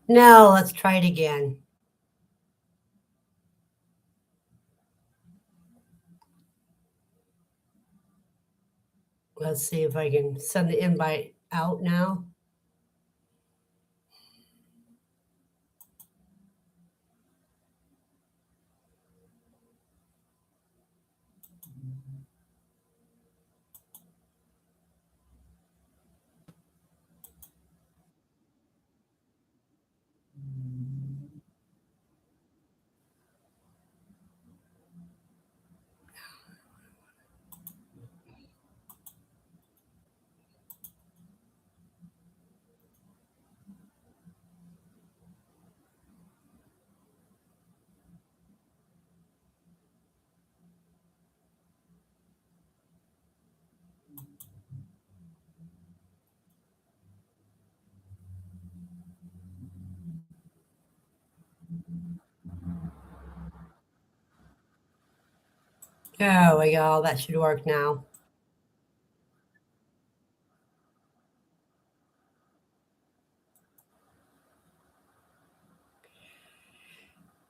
No, let's try it again. Let's see if I can send the invite out now. There we go. That should work now.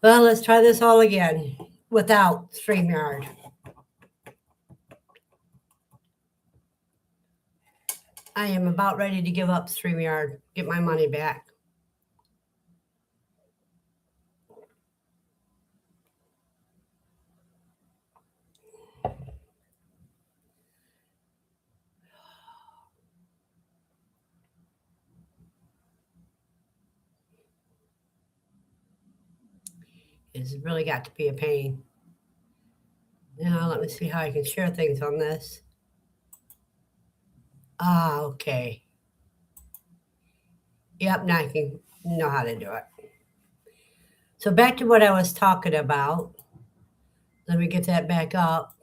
Well, let's try this all again without StreamYard. I am about ready to give up StreamYard, get my money back. It's really got to be a pain. Now, let me see how I can share things on this. Ah, okay. Yep, now I can know how to do it. So back to what I was talking about. Let me get that back up.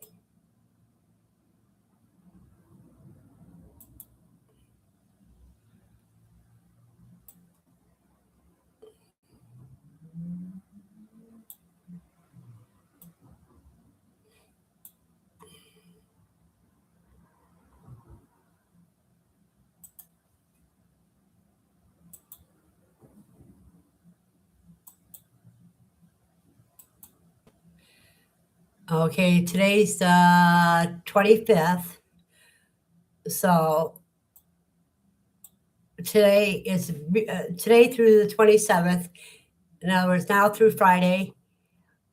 Okay, today's the 25th. So today through the 27th. In other words, now through Friday.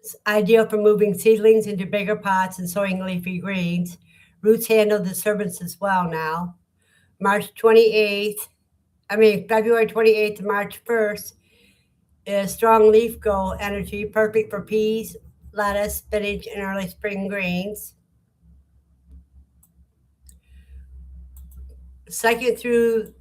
It's ideal for moving seedlings into bigger pots and sowing leafy greens. Roots handle disturbances well now. March 28th, February 28th to March 1st is strong leaf go energy, perfect for peas, lettuce, spinach, and early spring greens. 2nd through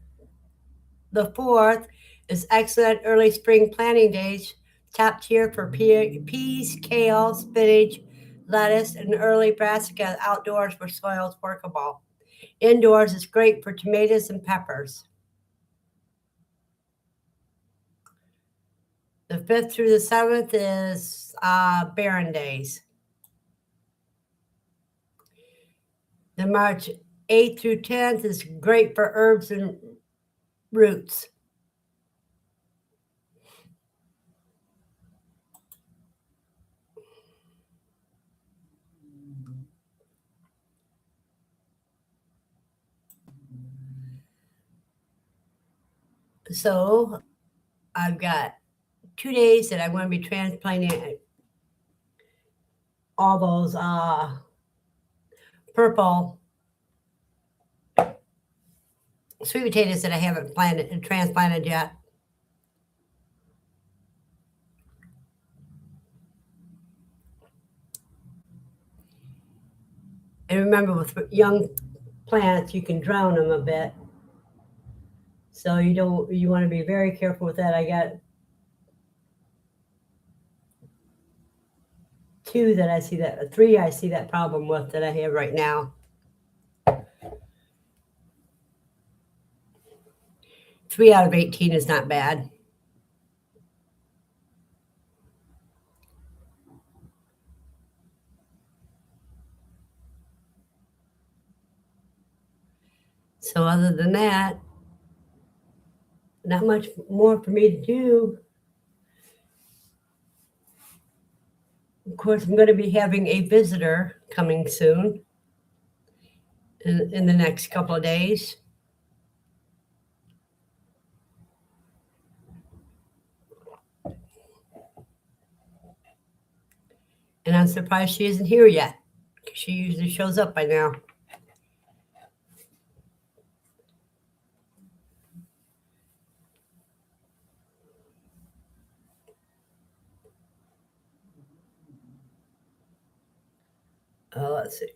the 4th is excellent early spring planting days, top tier for peas, kale, spinach, lettuce, and early brassica outdoors where soil is workable. Indoors is great for tomatoes and peppers. The 5th through the 7th is barren days. The March 8th through 10th is great for herbs and roots. So I've got 2 days that I'm going to be transplanting all those purple sweet potatoes that I haven't planted and transplanted yet. And remember, with young plants, you can drown them a bit. So you want to be very careful with that. I got three I see that problem with that I have right now. 3 out of 18 is not bad. So other than that, not much more for me to do. Of course, I'm going to be having a visitor coming soon in the next couple of days. And I'm surprised she isn't here yet. She usually shows up by now. Let's see.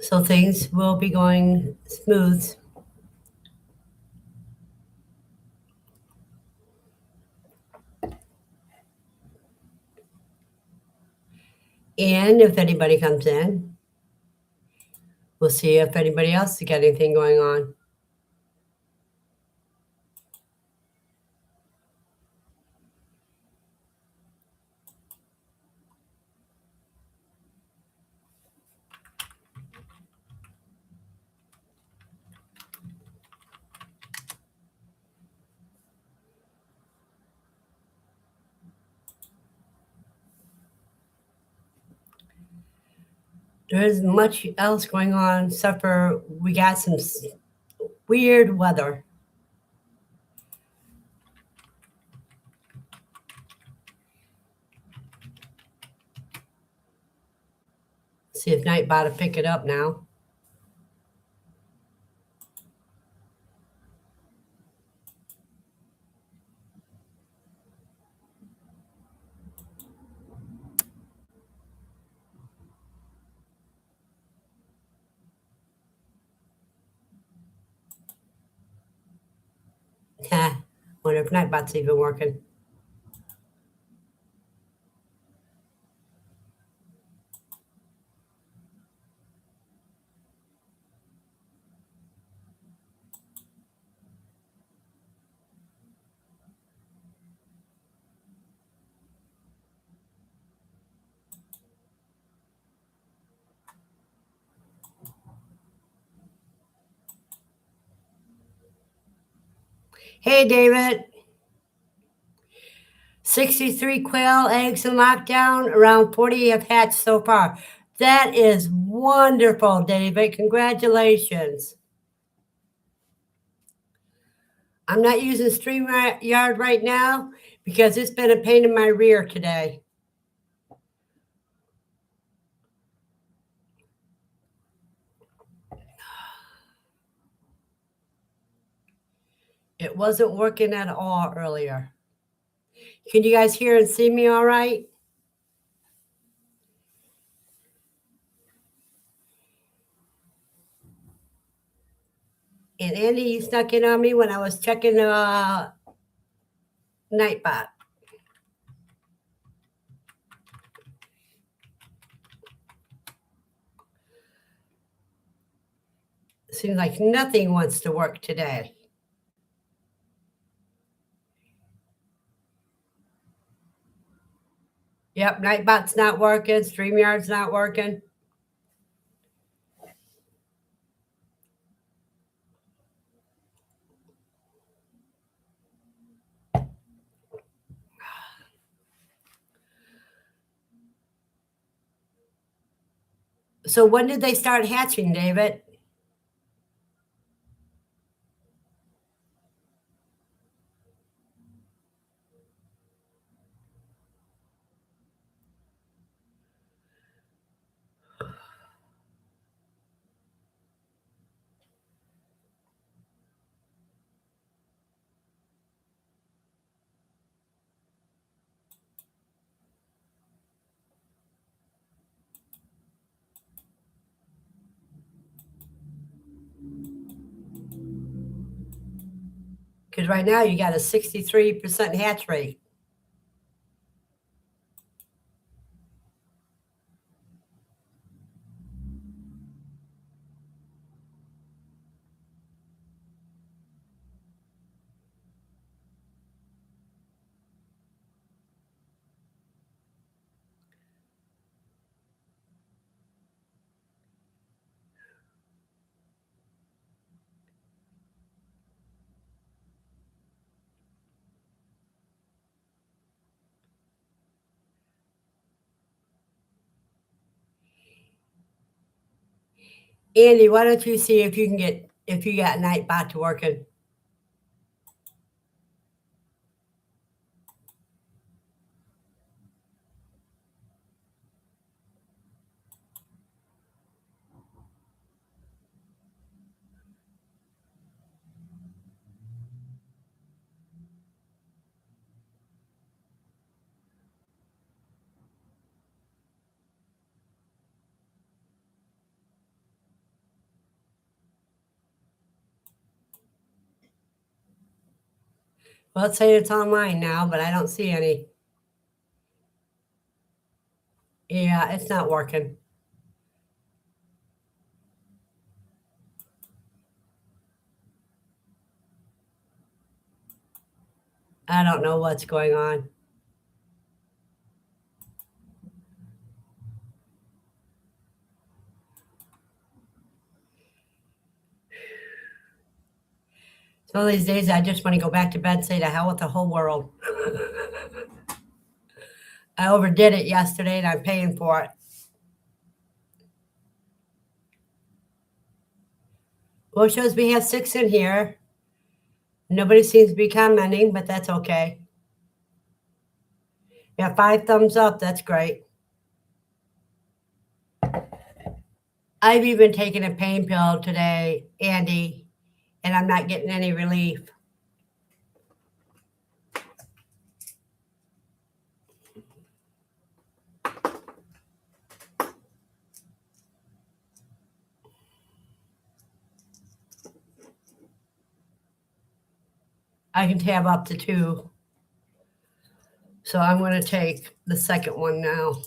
So things will be going smooth. And if anybody comes in, we'll see if anybody else has got anything going on. There isn't much else going on except for we got some weird weather. See if Nightbot will pick it up now. Wonder if Nightbot's even working. Hey, David. 63 quail eggs in lockdown. Around 40 have hatched so far. That is wonderful, David. Congratulations. I'm not using StreamYard right now because it's been a pain in my rear today. It wasn't working at all earlier. Can you guys hear and see me all right? And Andy, you snuck in on me when I was checking Nightbot. Seems like nothing wants to work today. Yep, Nightbot's not working. StreamYard's not working. So when did they start hatching, David? Because right now you got a 63% hatch rate. Andy, why don't you see if you can get if you got Nightbot to working? Well, let's say it's online now, but I don't see any. Yeah, it's not working. I don't know what's going on. Some of these days I just want to go back to bed and say to hell with the whole world. I overdid it yesterday and I'm paying for it. Well, it shows we have 6 in here. Nobody seems to be commenting, but that's okay. Yeah, 5 thumbs up. That's great. I've even taken a pain pill today, Andy, and I'm not getting any relief. I can tab up to 2. So I'm going to take the second one now.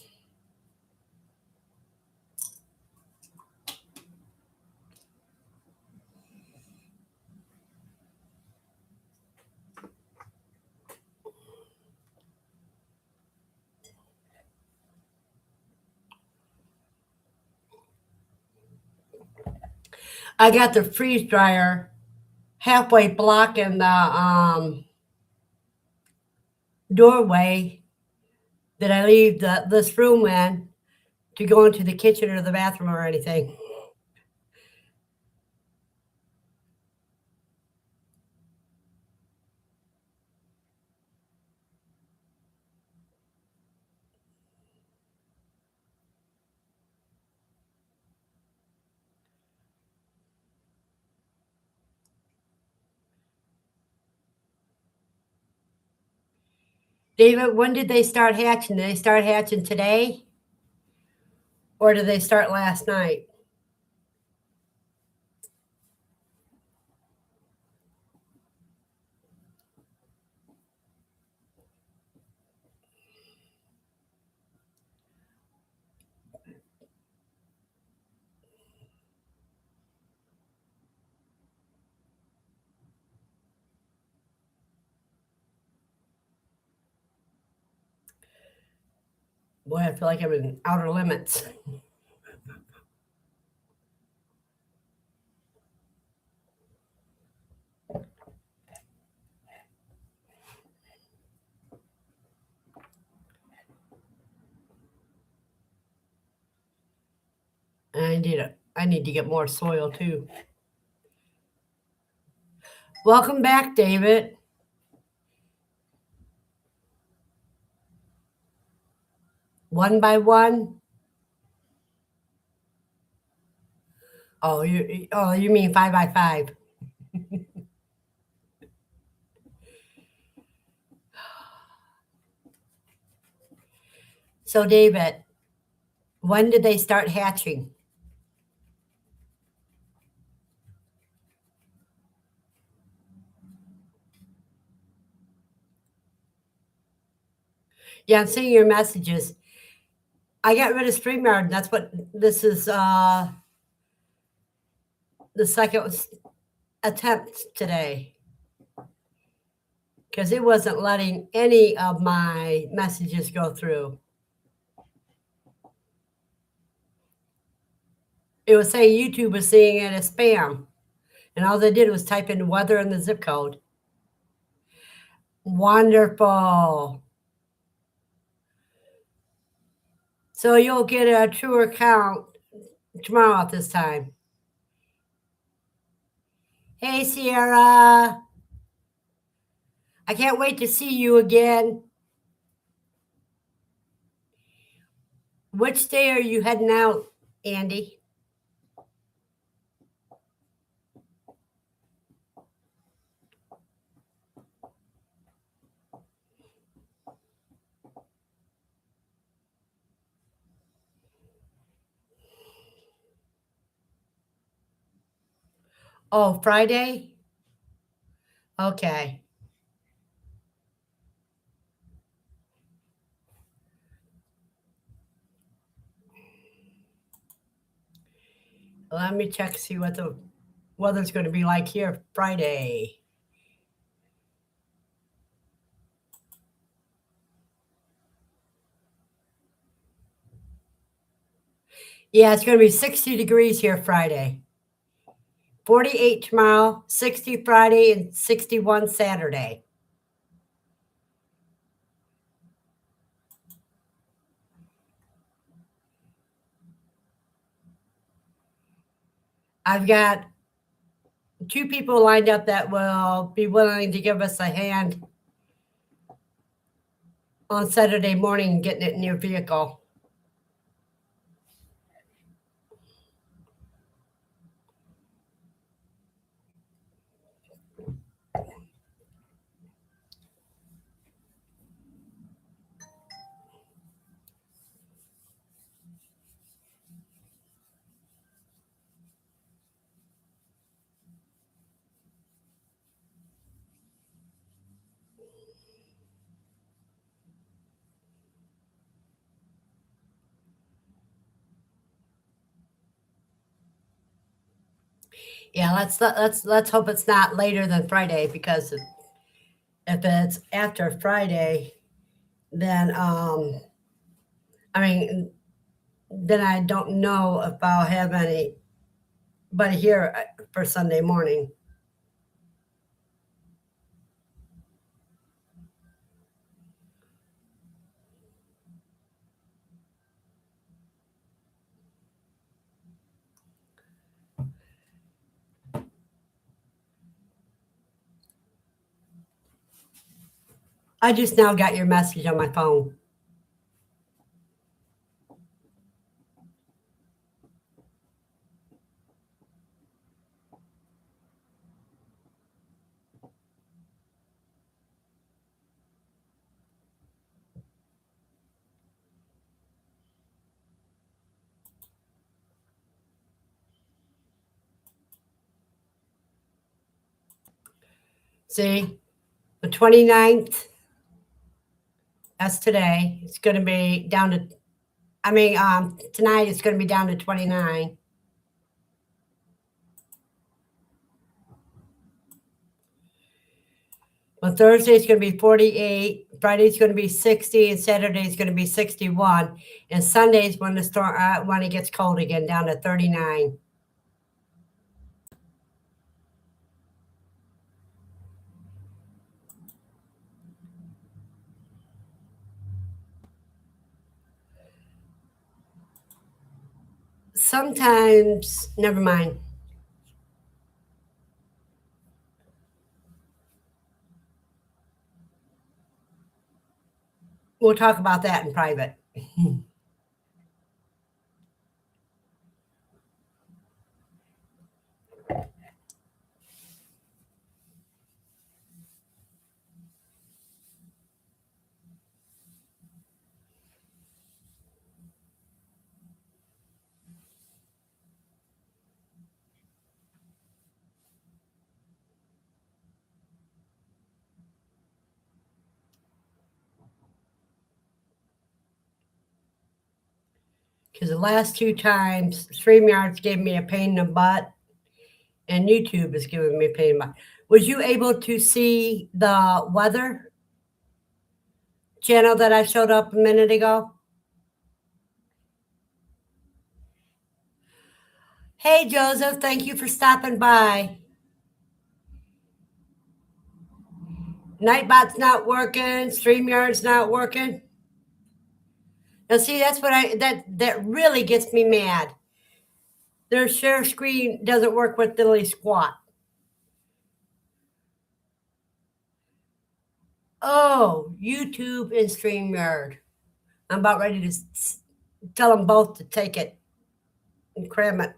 I got the freeze dryer halfway blocking the doorway that I leave this room in to go into the kitchen or the bathroom or anything. David, when did they start hatching? Did they start hatching today? Or did they start last night? Boy, I feel like I'm in outer limits. And I need to get more soil too. Welcome back, David. One by one. Oh, you mean 5 by 5. So, David, when did they start hatching? Yeah, I'm seeing your messages. I got rid of StreamYard. That's what this is. The second attempt today because it wasn't letting any of my messages go through. It was saying YouTube was seeing it as spam, and all they did was type in weather and the zip code. Wonderful. So you'll get a truer count tomorrow at this time. Hey, Sierra. I can't wait to see you again. Which day are you heading out, Andy? Oh, Friday? Okay. Let me check, see what the weather's going to be like here Friday. Yeah, it's going to be 60 degrees here Friday. 48 tomorrow, 60 Friday, and 61 Saturday. I've got 2 people lined up that will be willing to give us a hand on Saturday morning getting it in your vehicle. Yeah, let's hope it's not later than Friday because if it's after Friday, then I mean then I don't know if I'll have anybody here for Sunday morning. I just now got your message on my phone. See, the 29th, that's today. It's going to be down to, tonight it's going to be down to 29. Well, Thursday's going to be 48. Friday's going to be 60, and Saturday's going to be 61. And Sunday's when the storm when it gets cold again, down to 39. Sometimes, never mind. We'll talk about that in private. because the last two times StreamYards gave me a pain in the butt, and YouTube is giving me a pain in the butt. Was you able to see the weather channel that I showed up a minute ago? Hey, Joseph, thank you for stopping by. Nightbot's not working. StreamYard's not working. Now, see, that's what that really gets me mad. Their share screen doesn't work with diddly squat. Oh, YouTube and StreamYard. I'm about ready to tell them both to take it and cram it.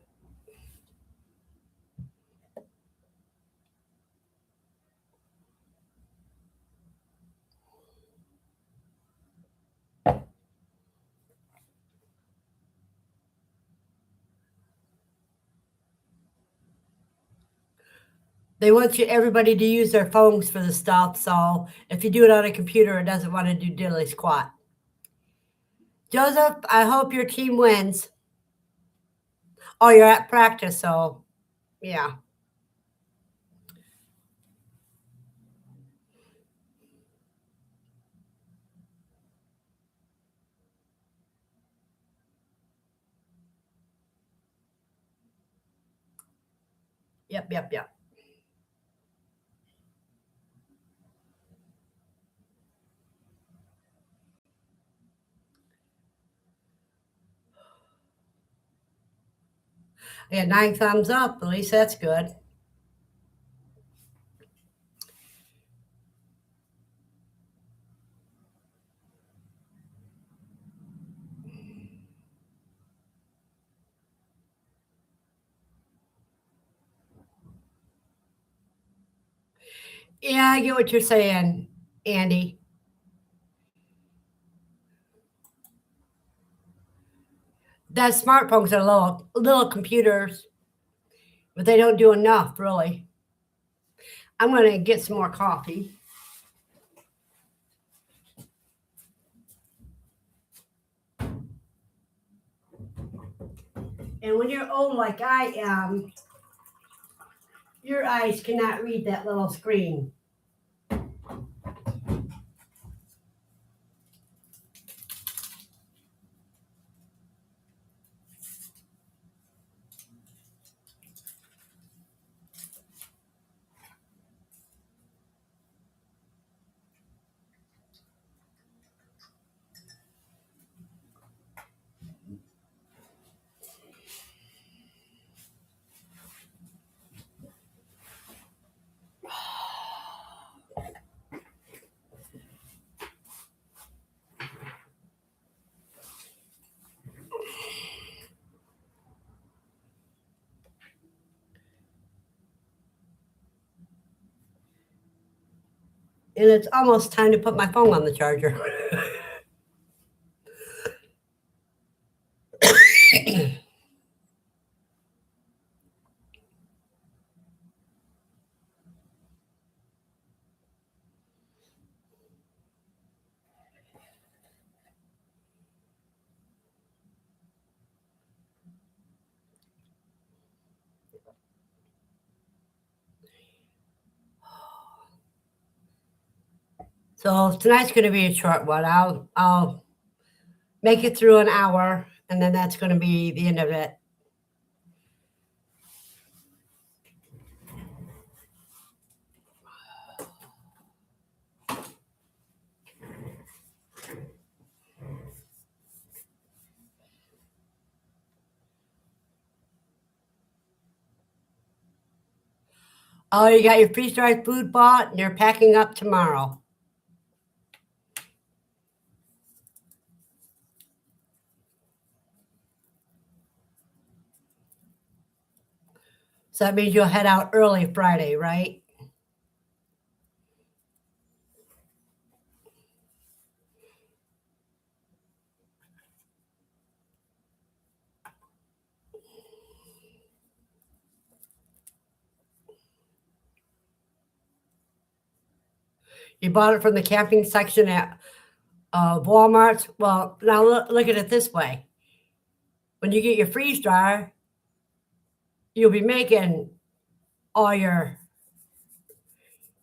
They want everybody to use their phones for the stuff, so if you do it on a computer, it doesn't want to do diddly squat. Joseph, I hope your team wins. Oh, you're at practice, so yeah. Yep. Yeah, 9 thumbs up. At least that's good. Yeah, I get what you're saying, Andy. That smartphones are little computers, but they don't do enough, really. I'm going to get some more coffee. And when you're old like I am, your eyes cannot read that little screen. And it's almost time to put my phone on the charger. So tonight's going to be a short one. I'll make it through an hour, and then that's going to be the end of it. Oh, you got your freeze-dried food bought, and you're packing up tomorrow. So that means you'll head out early Friday, right? You bought it from the camping section at Walmart. Well, now look at it this way. when you get your freeze dryer, you'll be making all your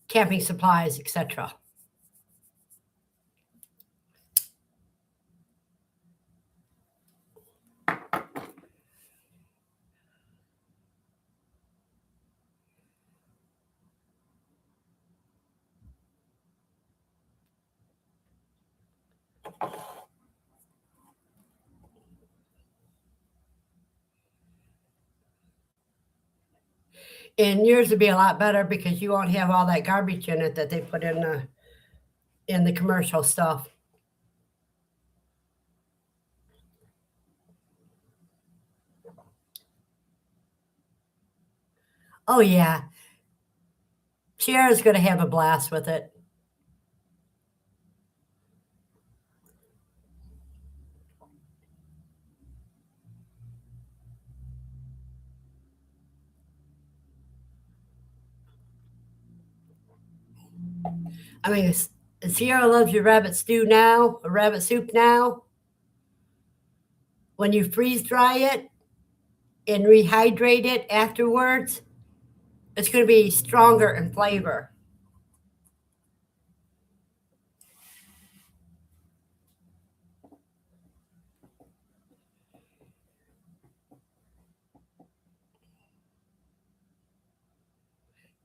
camping supplies, etc. And yours would be a lot better because you won't have all that garbage in it that they put in the commercial stuff. Oh yeah, Sierra's going to have a blast with it. I mean, Sierra loves your rabbit stew now, or rabbit soup now. When you freeze dry it and rehydrate it afterwards, it's going to be stronger in flavor.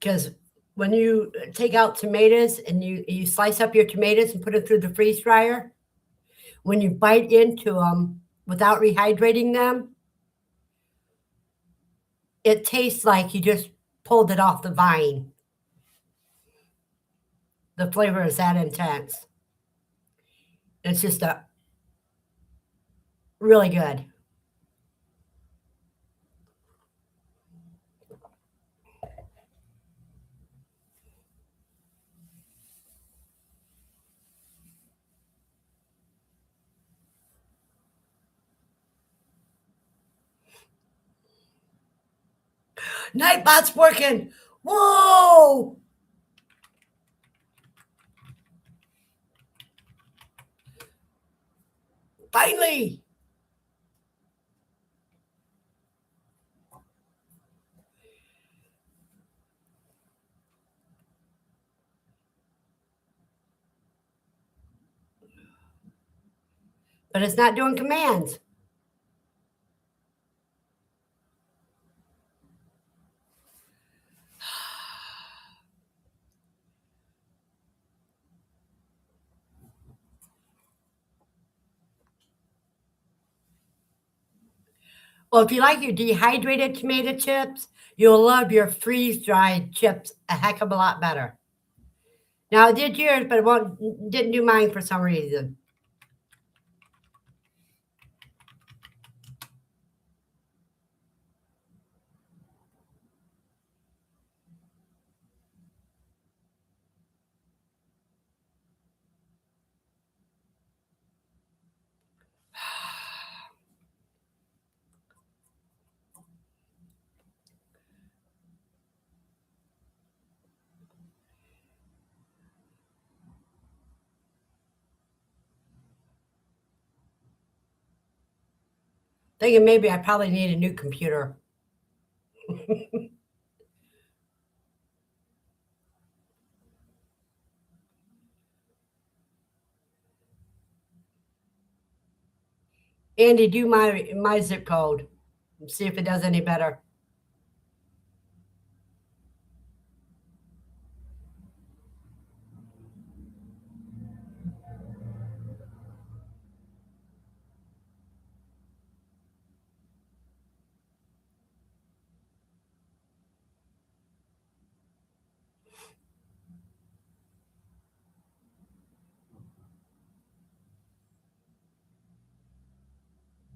Because when you take out tomatoes and you slice up your tomatoes and put it through the freeze dryer, when you bite into them without rehydrating them, it tastes like you just pulled it off the vine. The flavor is that intense. It's just really good. Nightbot's working. Whoa! Finally! But it's not doing commands. Well, if you like your dehydrated tomato chips, you'll love your freeze-dried chips a heck of a lot better. Now, I did yours, but it didn't do mine for some reason. Thinking maybe I probably need a new computer. Andy, do my zip code. See if it does any better.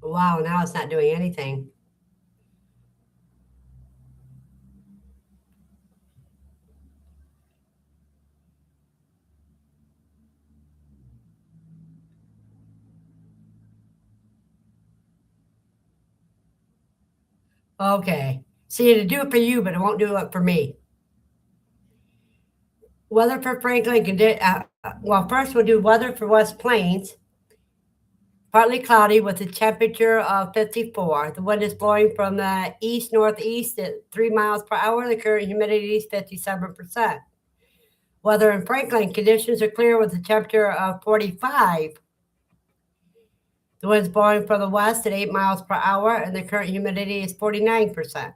Wow, now it's not doing anything. Okay. See, it'll do it for you, but it won't do it for me. Weather for Franklin. Well, first we'll do weather for West Plains. Partly cloudy with a temperature of 54. The wind is blowing from the east northeast at 3 miles per hour. The current humidity is 57%. Weather in Franklin, conditions are clear with a temperature of 45. The wind's blowing from the west at 8 miles per hour, and the current humidity is 49%.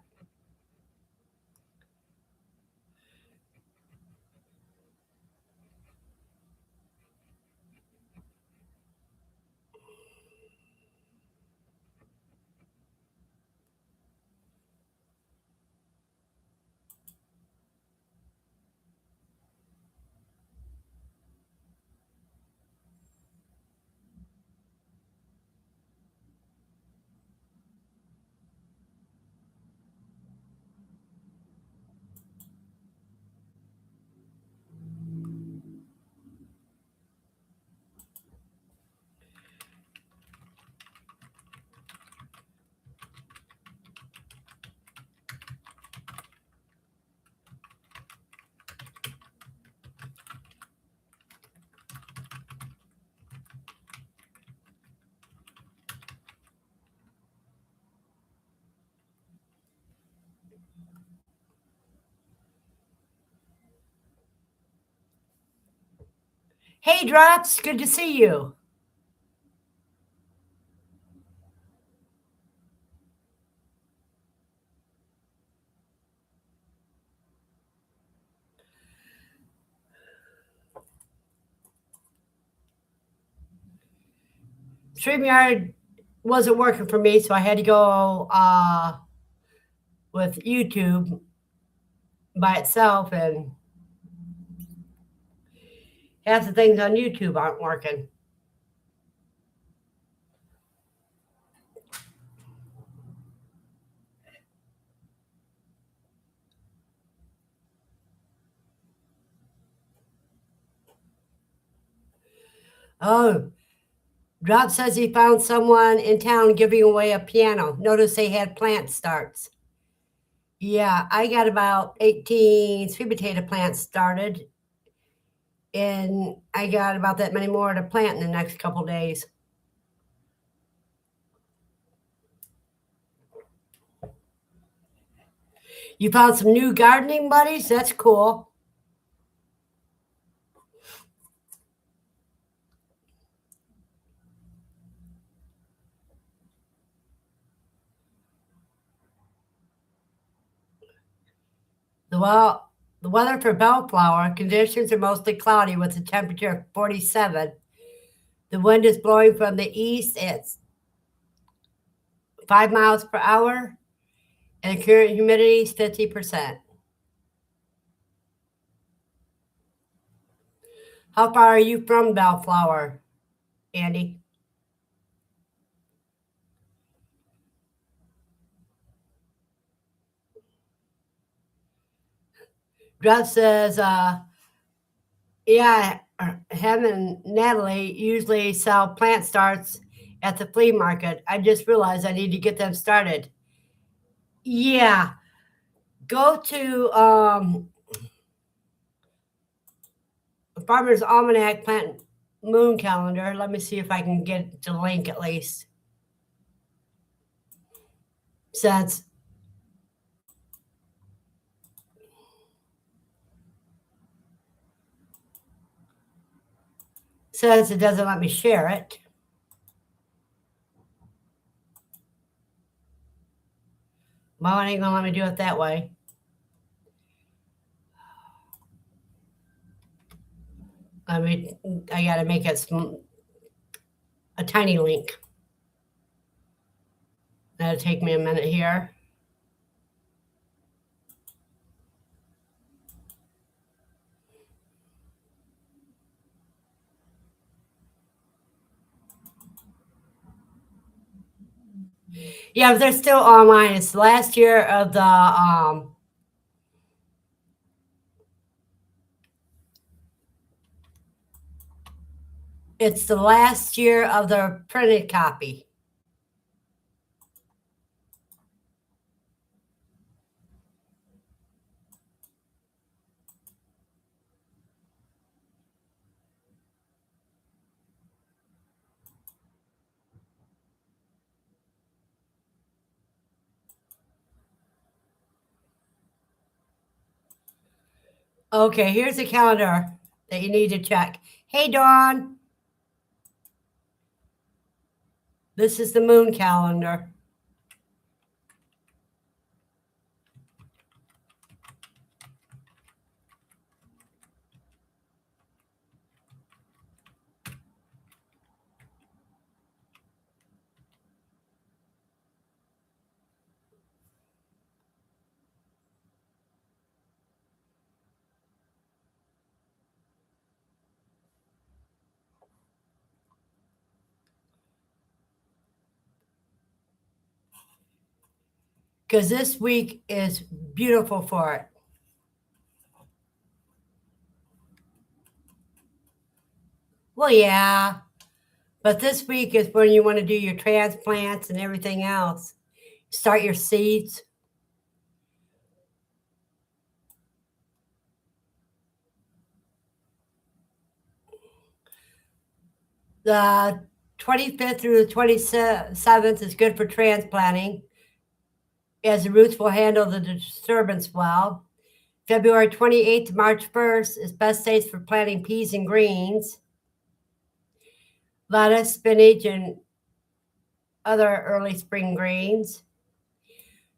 Hey, Drops, good to see you. StreamYard wasn't working for me, so I had to go with YouTube by itself, and half the things on YouTube aren't working. Oh, Drop says he found someone in town giving away a piano. Notice they had plant starts. Yeah, I got about 18 sweet potato plants started, and I got about that many more to plant in the next couple days. You found some new gardening buddies? That's cool. Well, the weather for bellflower conditions are mostly cloudy with a temperature of 47. The wind is blowing from the east at 5 miles per hour, and the current humidity is 50%. How far are you from Bellflower, Andy? Druff says, yeah, him and Natalie usually sell plant starts at the flea market. I just realized I need to get them started. Yeah, go to Farmer's Almanac Plant Moon Calendar. Let me see if I can get the link at least. Since says it doesn't let me share it. Well, it ain't gonna let me do it that way. I mean, I gotta make it a tiny link. That'll take me a minute here. Yeah, but they're still online. It's the last year of the it's the last year of the printed copy. Okay, here's a calendar that you need to check. Hey, Dawn. This is the moon calendar. Because this week is beautiful for it. Well, yeah, but this week is when you want to do your transplants and everything else. Start your seeds. The 25th through the 27th is good for transplanting, as the roots will handle the disturbance well. February 28th to March 1st is best days for planting peas and greens, lettuce, spinach, and other early spring greens.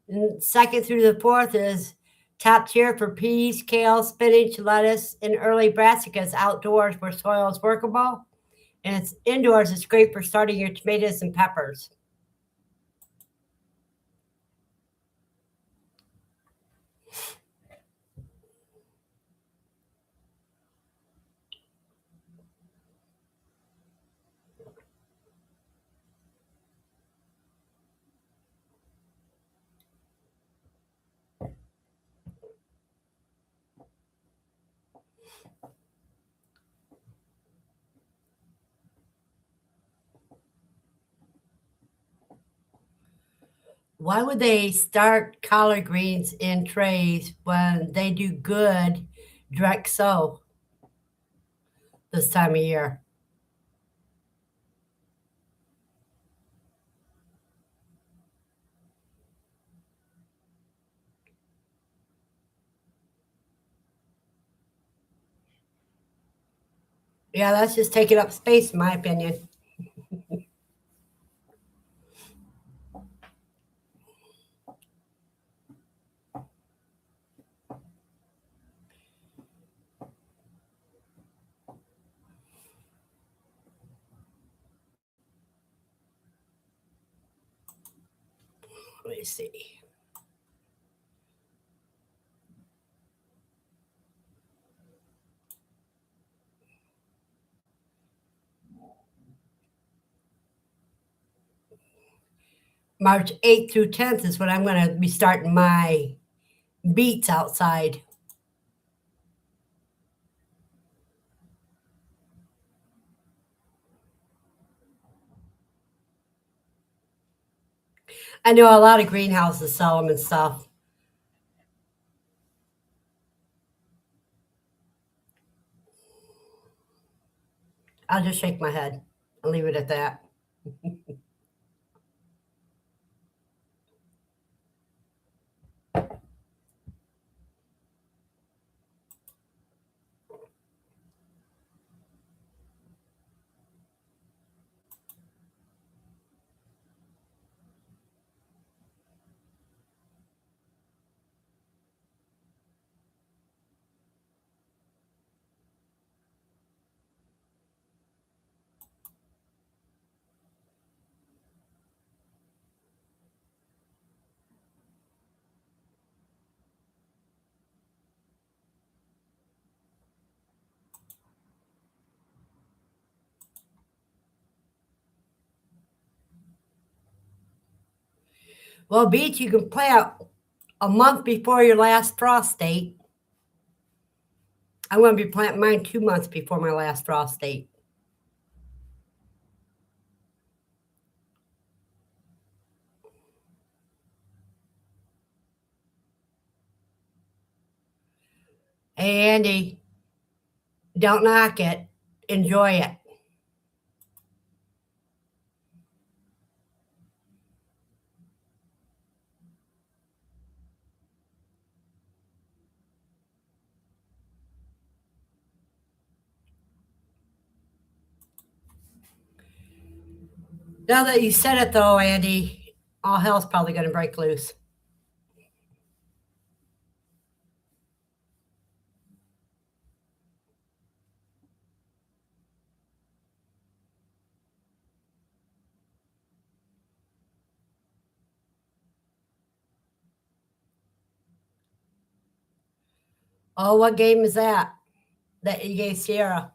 And 2nd through the 4th is top tier for peas, kale, spinach, lettuce, and early brassicas outdoors where soil is workable. And it's indoors, it's great for starting your tomatoes and peppers. Why would they start collard greens in trays when they do good direct sow this time of year? Yeah, that's just taking up space, in my opinion. Let me see. March 8th through 10th is when I'm going to be starting my beets outside. I know a lot of greenhouses sell them and stuff. I'll just shake my head and leave it at that. Well, beets you can plant a month before your last frost date. I'm going to be planting mine 2 months before my last frost date. Hey, Andy, don't knock it. Enjoy it. Now that you said it, though, Andy, all hell's probably going to break loose. Oh, what game is that that you gave Sierra?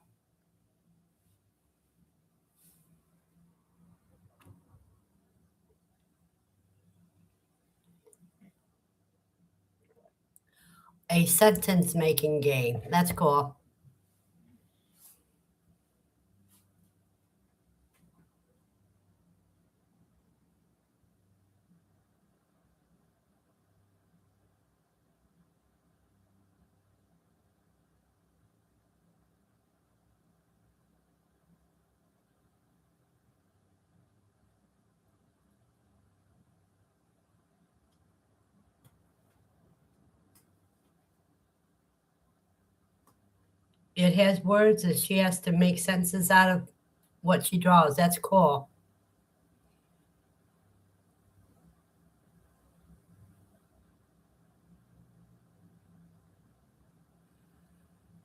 A sentence making game. That's cool. It has words and she has to make sentences out of what she draws. That's cool.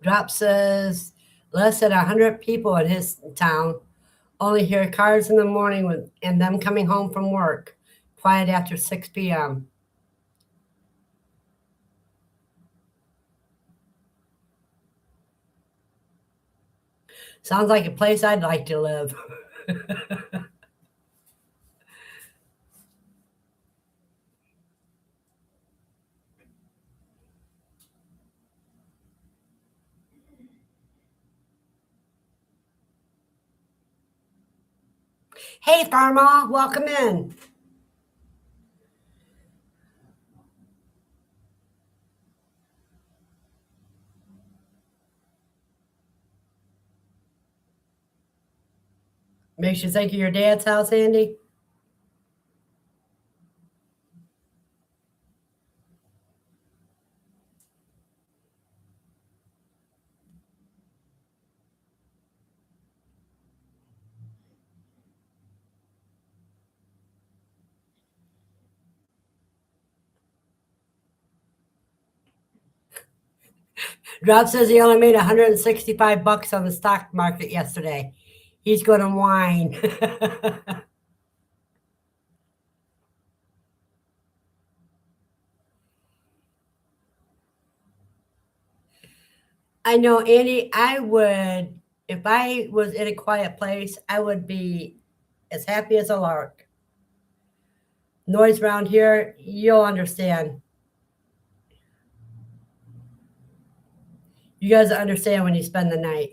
Drop says less than 100 people in his town. Only hear cars in the morning and them coming home from work. Quiet after 6 p.m. Sounds like a place I'd like to live. Hey, Tharma, welcome in. Makes you think of your dad's house, Andy? Drop says he only made 165 bucks on the stock market yesterday. He's going to whine. I know, Andy, I would, if I was in a quiet place, I would be as happy as a lark. Noise around here, you'll understand. You guys understand when you spend the night.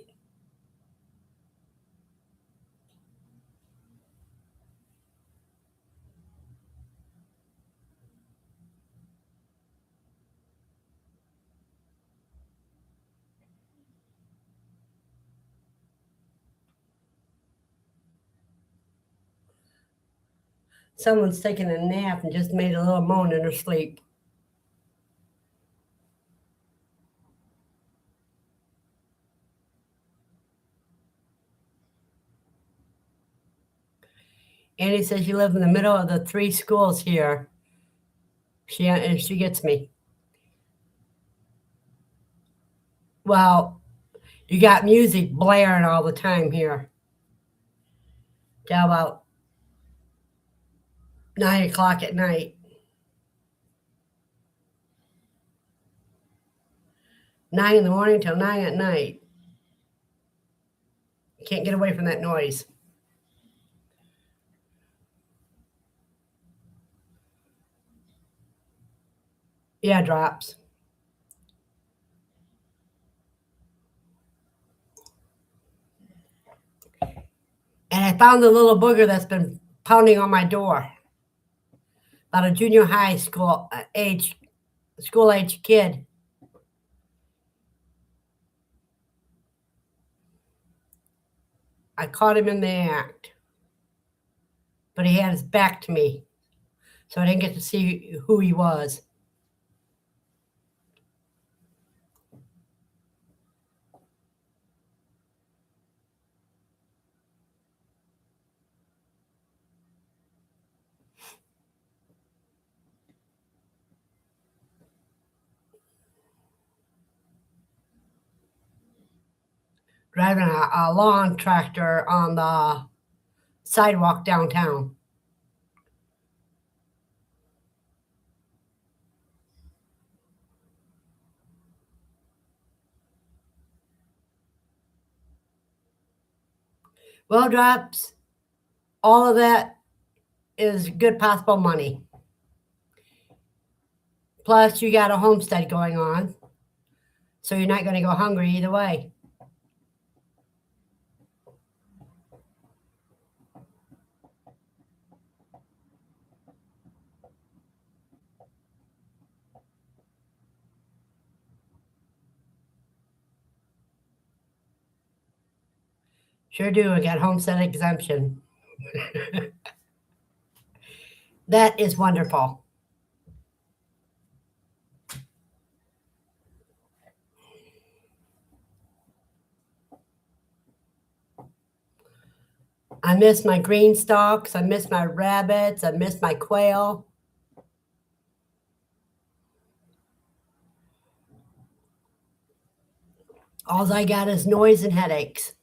Someone's taking a nap and just made a little moan in her sleep. Annie says she lives in the middle of the three schools here. She gets me. Well, you got music blaring all the time here. Till about 9 o'clock at night. 9 in the morning till 9 at night. You can't get away from that noise. Yeah, drops. And I found the little booger that's been pounding on my door. About a junior high school age kid. I caught him in the act, but he had his back to me, so I didn't get to see who he was. driving a lawn tractor on the sidewalk downtown. Well, drops, all of that is good possible money. Plus, you got a homestead going on, so you're not going to go hungry either way. Sure do. I got homestead exemption. That is wonderful. I miss my green stalks. I miss my rabbits. I miss my quail. All I got is noise and headaches.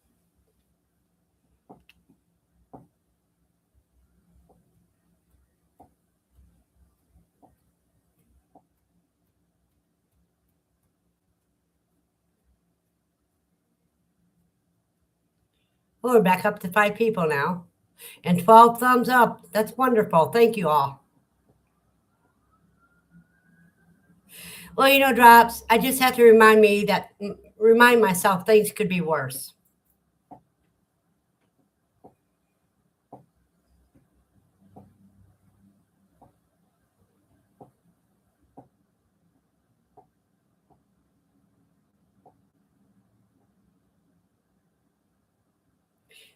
Well, we're back up to 5 people now. And 12 thumbs up. That's wonderful. Thank you all. Well, Drops, I just have to remind myself things could be worse.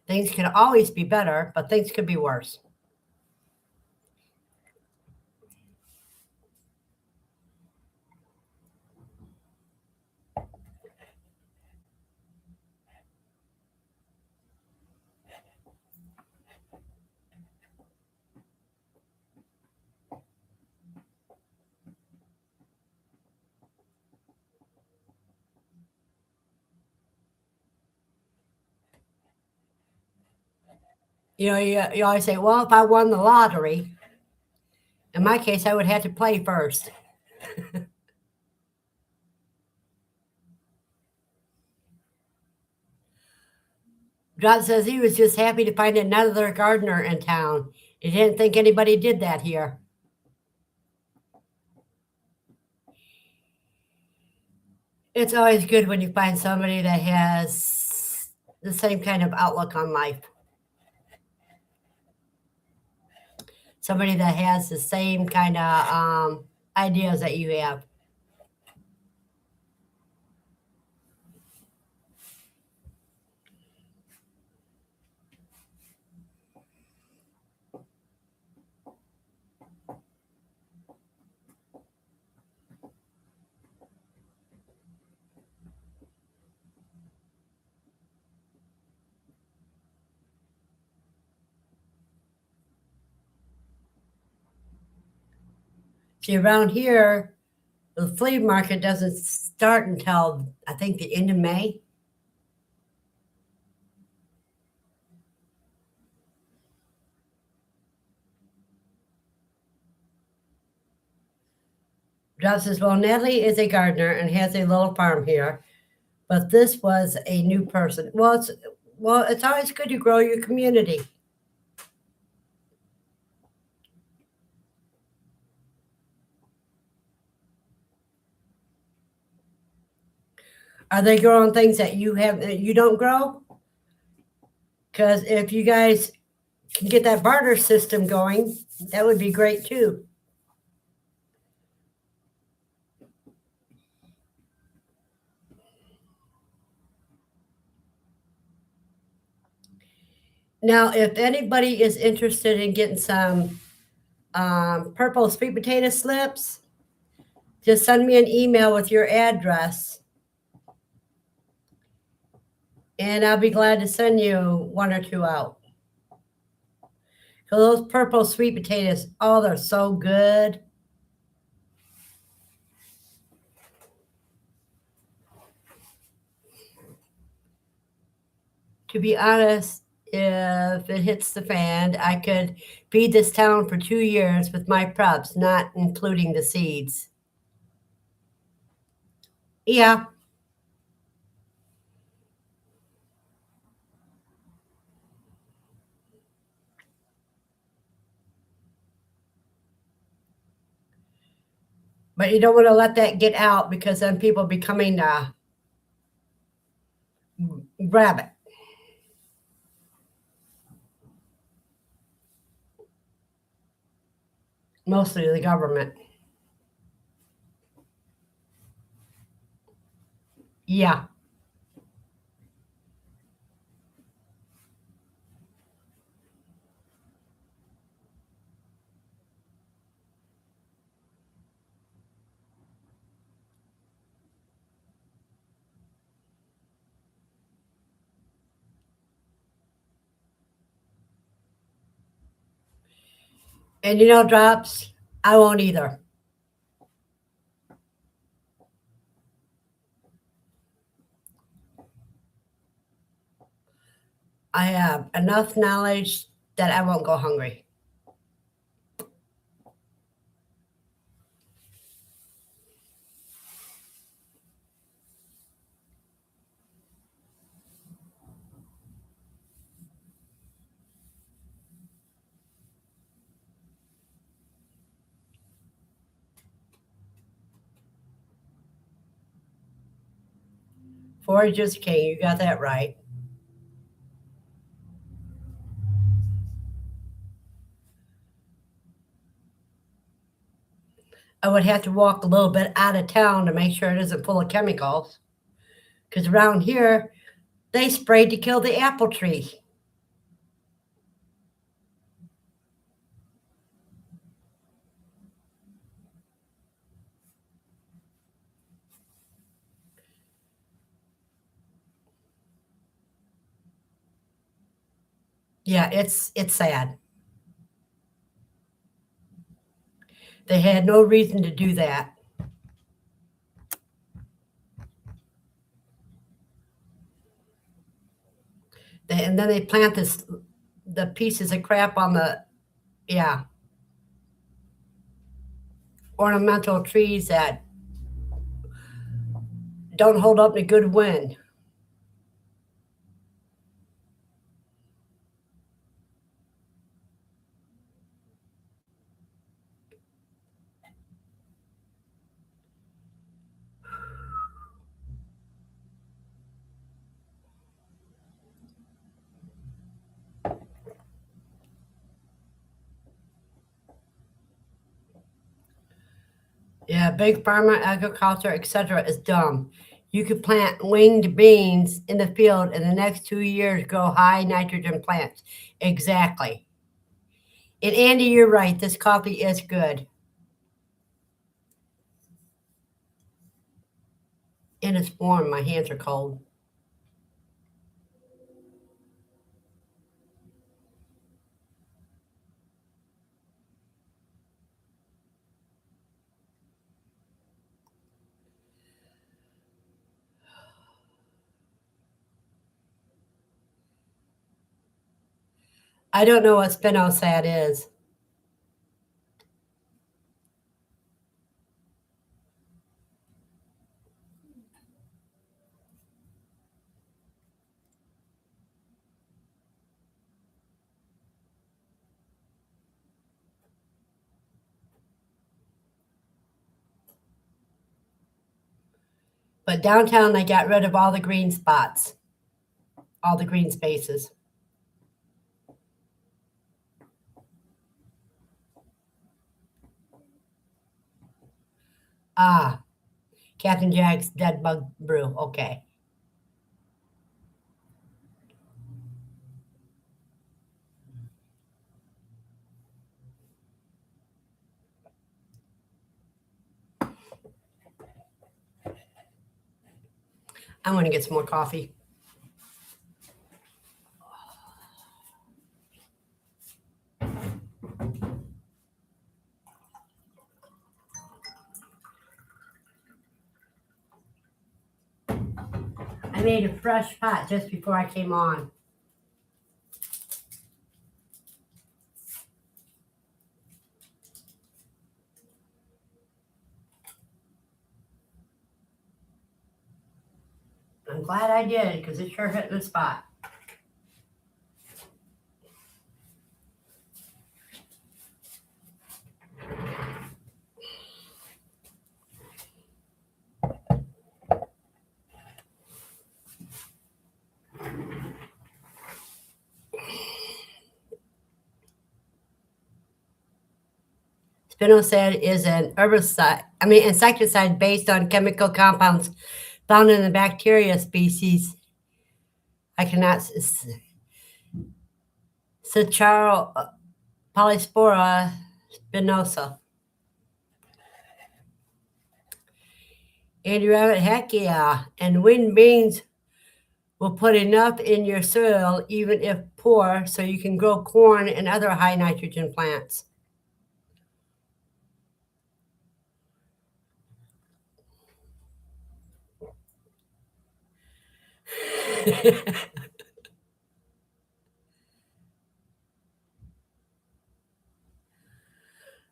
Things could always be better, but things could be worse. You always say, well, if I won the lottery, in my case, I would have to play first. Drop says he was just happy to find another gardener in town. He didn't think anybody did that here. It's always good when you find somebody that has the same kind of outlook on life. Somebody that has the same kind of ideas that you have. See, around here, the flea market doesn't start until I think the end of May. Drop says, well, Natalie is a gardener and has a little farm here, but this was a new person. It's always good to grow your community. Are they growing things that you don't grow? Because if you guys can get that barter system going, that would be great too. Now, if anybody is interested in getting some purple sweet potato slips, just send me an email with your address, and I'll be glad to send you one or two out. So those purple sweet potatoes, oh, they're so good. To be honest, if it hits the fan, I could feed this town for 2 years with my preps, not including the seeds. Yeah, but you don't want to let that get out because then people becoming grab it. Mostly the government. Yeah. And drops, I won't either. I have enough knowledge that I won't go hungry. Forage is king. You got that right. I would have to walk a little bit out of town to make sure it isn't full of chemicals. Because around here, they sprayed to kill the apple tree. Yeah, it's sad. They had no reason to do that. And then they plant the pieces of crap on the, yeah, ornamental trees that don't hold up to good wind. Yeah, big pharma, agriculture, etc. is dumb. You could plant winged beans in the field in the next 2 years, grow high nitrogen plants. Exactly. And Andy, you're right. This coffee is good. And it's warm. My hands are cold. I don't know what spinosad is. But downtown, they got rid of all the green spots, all the green spaces. Ah, Captain Jack's Dead Bug Brew. Okay. I'm going to get some more coffee. I made a fresh pot just before I came on. glad I did because it sure hit the spot. Spinosad is an insecticide based on chemical compounds found in the bacteria species. I cannot. Cicharo Polyspora spinosa. Andy Rabbit, heck yeah. And wind beans will put enough in your soil, even if poor, so you can grow corn and other high nitrogen plants.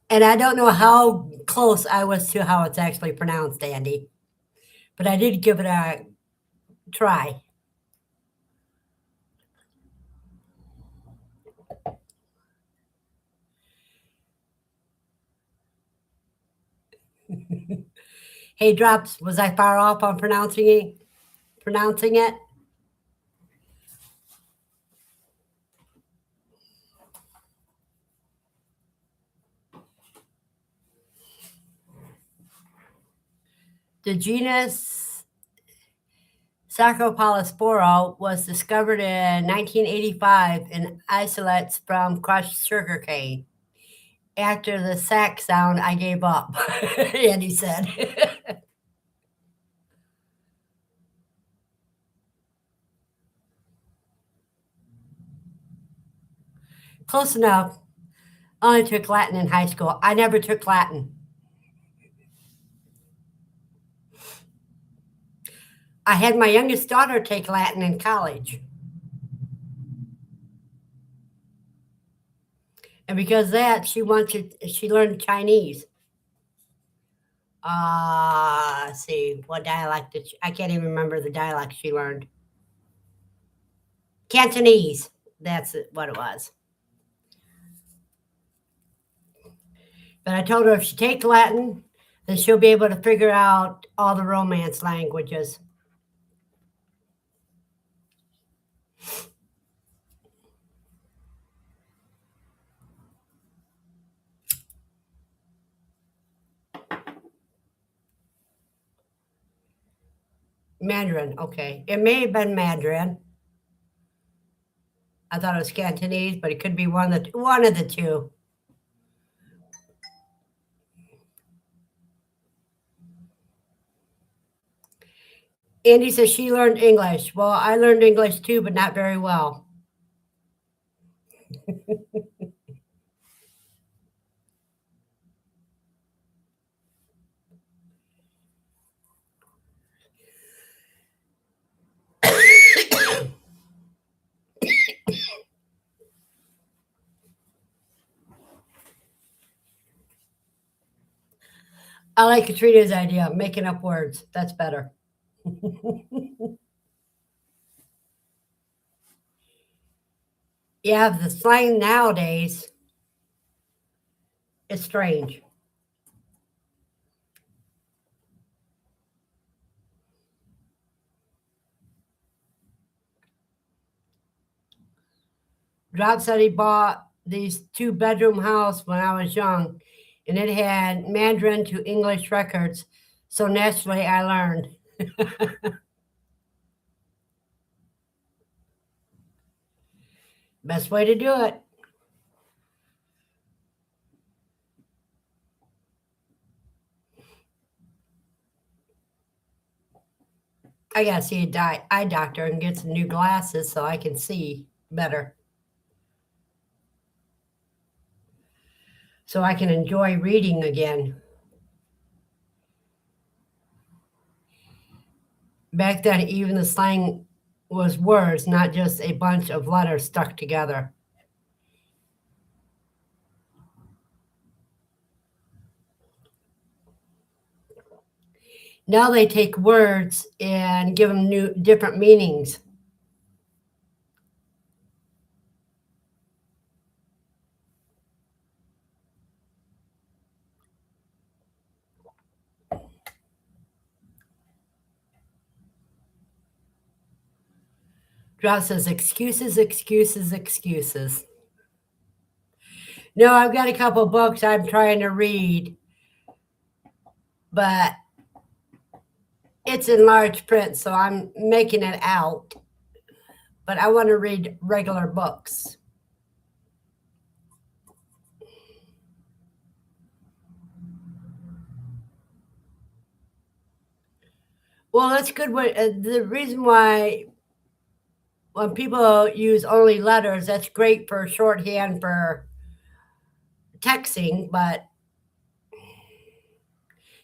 And I don't know how close I was to how it's actually pronounced, Andy, but I did give it a try. Hey, Drops, was I far off on pronouncing it? The genus Saccharopolyspora was discovered in 1985 in isolates from crushed sugarcane. After the sack sound, I gave up, Andy said. Close enough. I only took Latin in high school. I never took Latin. I had my youngest daughter take Latin in college. And because of that, she learned Chinese. See, what dialect I can't even remember the dialect she learned. Cantonese. That's what it was. But I told her if she takes Latin, then she'll be able to figure out all the Romance languages. Mandarin, okay. It may have been Mandarin. I thought it was Cantonese, but it could be one of the two. Andy says she learned English. Well, I learned English too, but not very well. I like Katrina's idea of making up words. That's better. Yeah, the slang nowadays is strange. Drop said he bought these 2-bedroom house when I was young, and it had Mandarin to English records. So naturally, I learned. Best way to do it. I gotta see eye doctor and get some new glasses so I can see better. So I can enjoy reading again. Back then, even the slang was words, not just a bunch of letters stuck together. Now they take words and give them new, different meanings. Drop says excuses, excuses, excuses. No, I've got a couple books I'm trying to read, but it's in large print, so I'm making it out. But I want to read regular books. Well, that's good. The reason why when people use only letters, that's great for shorthand for texting, but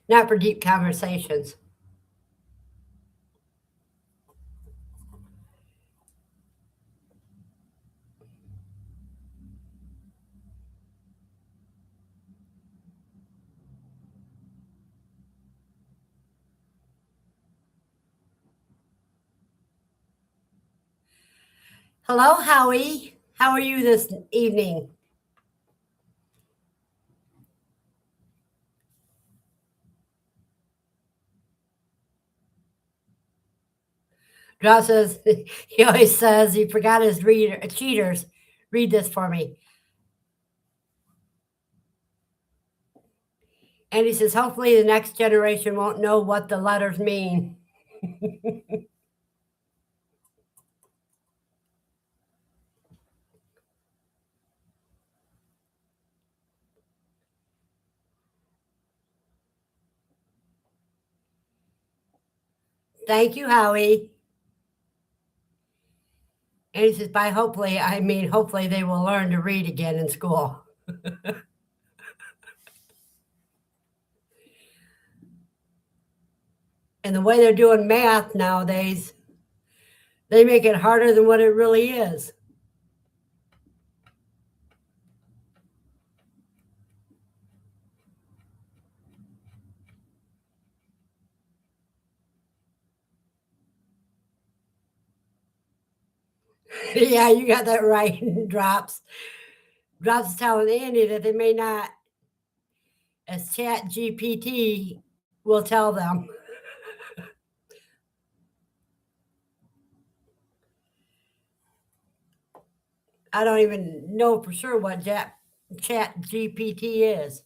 not for deep conversations. Hello, Howie. How are you this evening? Josh says he always says he forgot his reader cheaters. Read this for me. And he says, hopefully the next generation won't know what the letters mean. Thank you, Howie. And he says, by hopefully, I mean, hopefully they will learn to read again in school. And the way they're doing math nowadays, they make it harder than what it really is. Yeah, you got that right. Drops. Drops is telling Andy that they may not, as Chat GPT will tell them. I don't even know for sure what Chat GPT is.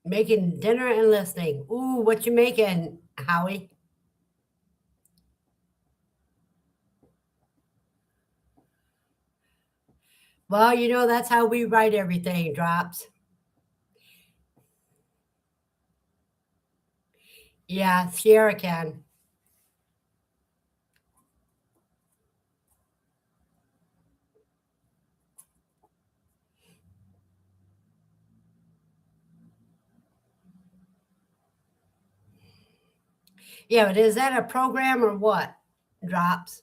Making dinner and listening. Ooh, what you making, Howie? Well, that's how we write everything, Drops. Yeah, Sierra can. Yeah, but is that a program or what? Drops.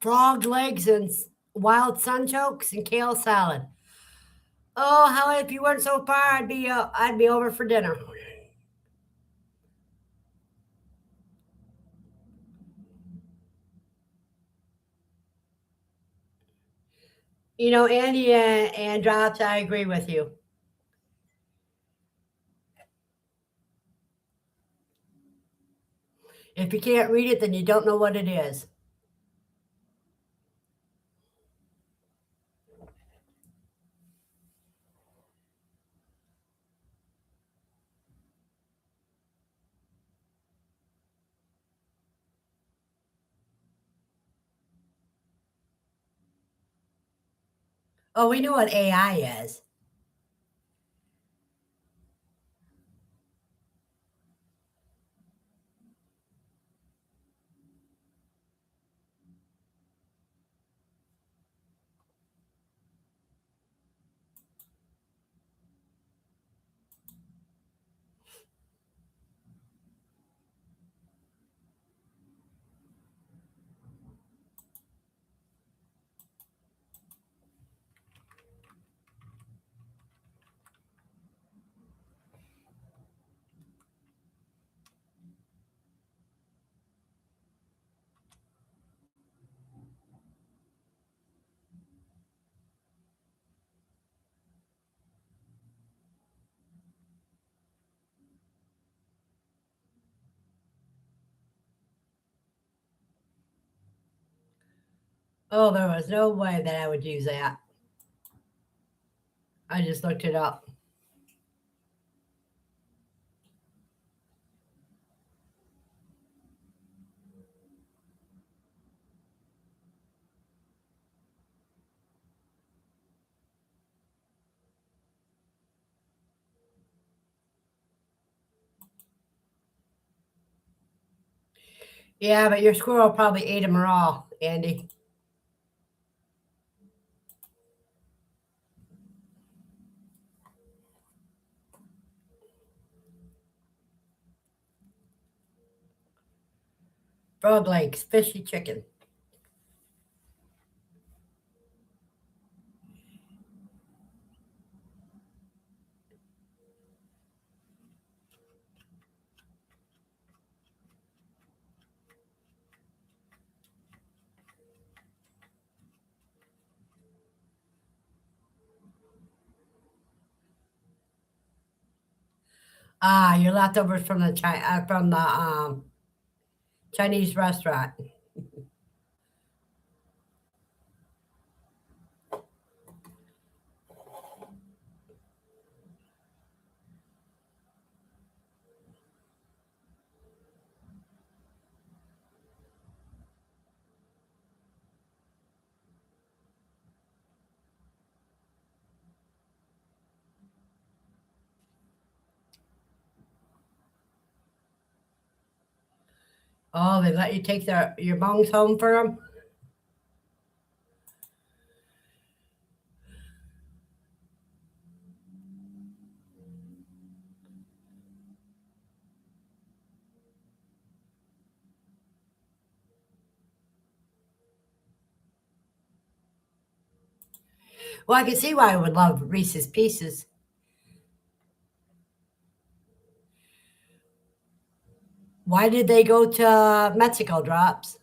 Frog legs and wild sunchokes and kale salad. Oh, how if you weren't so far, I'd be over for dinner. Andy and Drops, I agree with you. If you can't read it, then you don't know what it is. Oh, we know what AI is. Oh, there was no way that I would use that. I just looked it up. Yeah, but your squirrel probably ate them raw, Andy. Frog legs, fishy chicken. Ah, your leftovers from the Chinese restaurant. Oh, they let you take your bones home for them. Well, I can see why I would love Reese's Pieces. Why did they go to Mexico, Drops?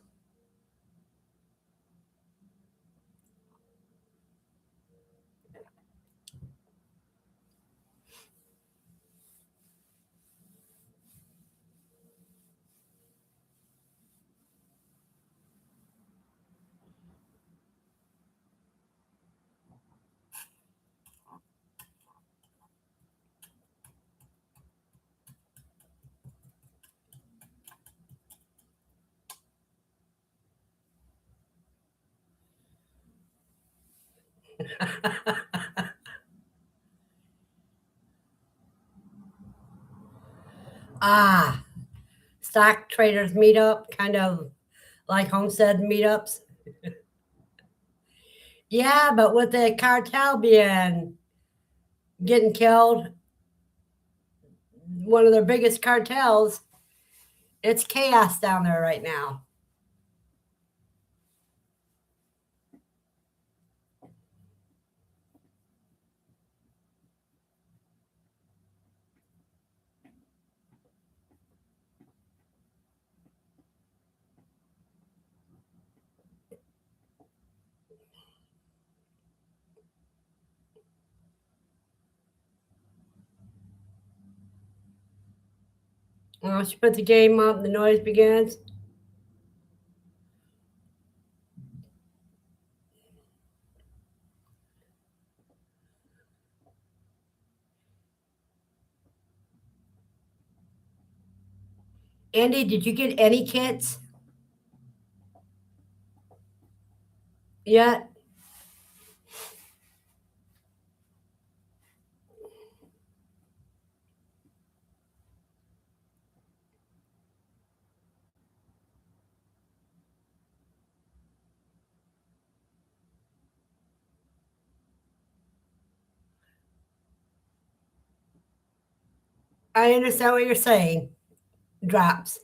Ah, stock traders meetup, kind of like homestead meetups. Yeah, but with the cartel being getting killed, one of their biggest cartels, it's chaos down there right now. She put the game up, the noise begins. Andy, did you get any kits yet? I understand what you're saying. Drops.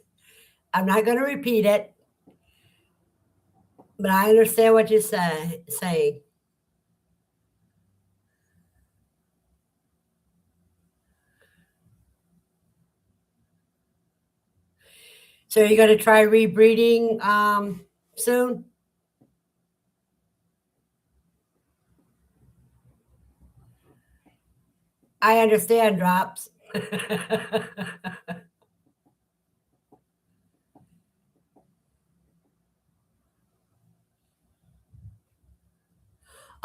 I'm not going to repeat it, but I understand what you're saying. So you're going to try rebreeding soon? I understand, Drops.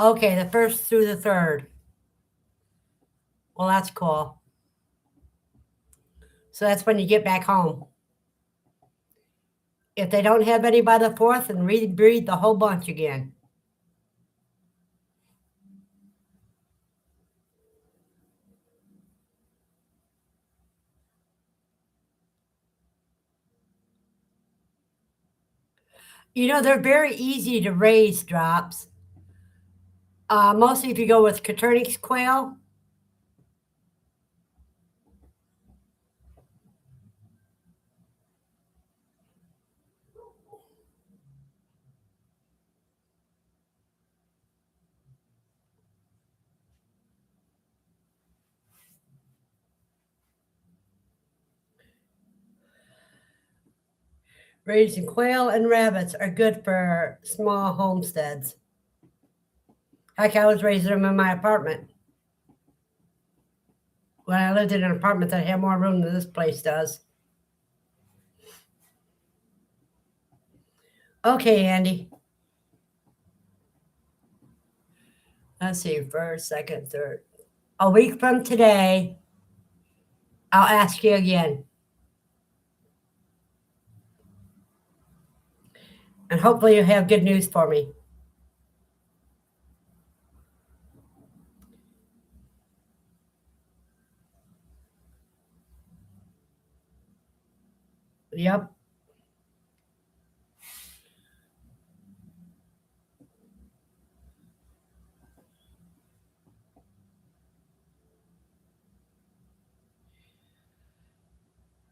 Okay, the 1st through the 3rd. Well, that's cool. So that's when you get back home. If they don't have any by the 4th, then rebreed the whole bunch again. You know, they're very easy to raise, Drops. Mostly if you go with Coturnix quail. Raising quail and rabbits are good for small homesteads. Heck, I was raising them in my apartment. When I lived in an apartment that had more room than this place does. Okay, Andy. Let's see, 1st, 2nd, 3rd. A week from today, I'll ask you again. And hopefully you have good news for me. Yep.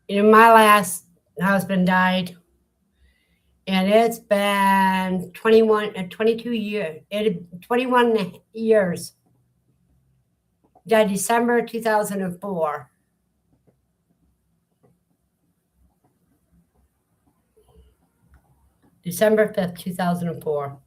You know, my last husband died, and it's been 22 years, 21 years. Died December 2004. December 5th, 2004.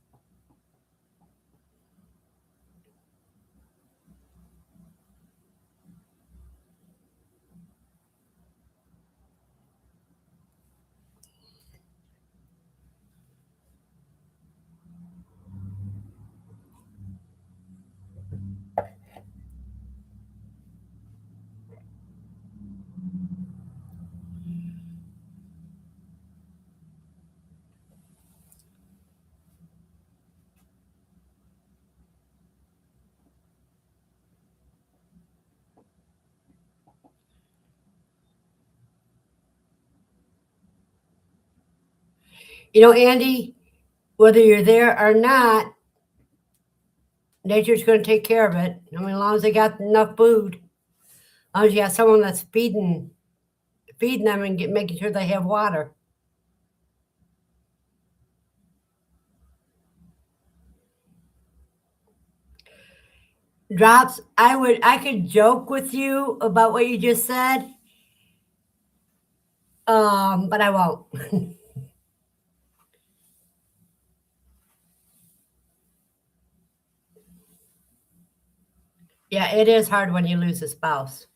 You know, Andy, whether you're there or not, nature's going to take care of it. I mean, as long as they got enough food, as long as you got someone that's feeding them and making sure they have water. Drops, I could joke with you about what you just said, but I won't. Yeah, it is hard when you lose a spouse.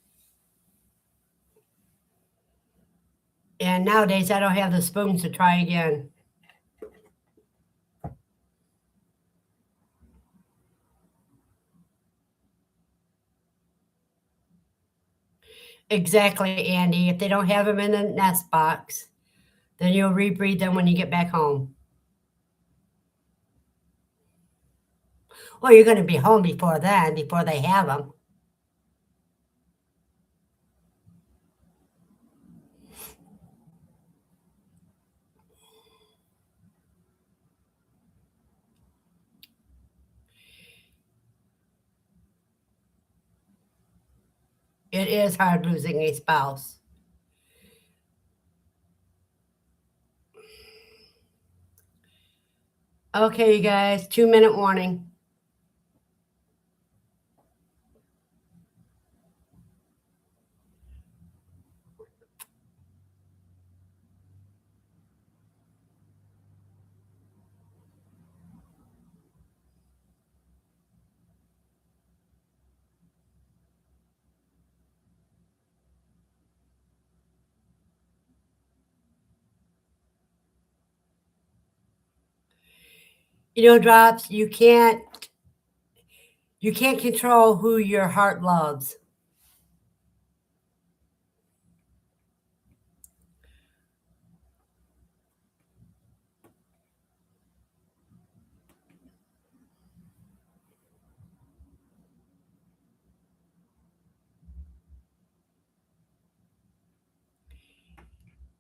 And nowadays, I don't have the spoons to try again. Exactly, Andy. If they don't have them in the nest box, then you'll rebreed them when you get back home. Well, you're going to be home before then, before they have them. It is hard losing a spouse. Okay, you guys, 2-minute warning. You know, Drops, you can't You can't control who your heart loves.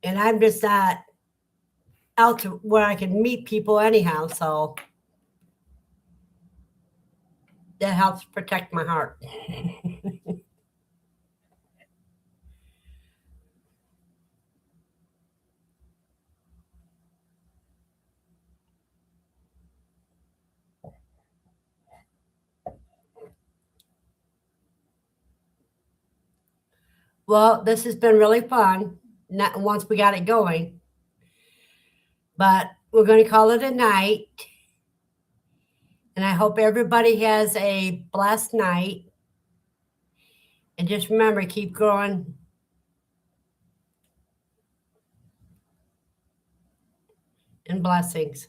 And I'm just not out to where I can meet people anyhow, so that helps protect my heart. Well, this has been really fun. Not once we got it going, but we're going to call it a night. And I hope everybody has a blessed night. And just remember, keep growing. And blessings.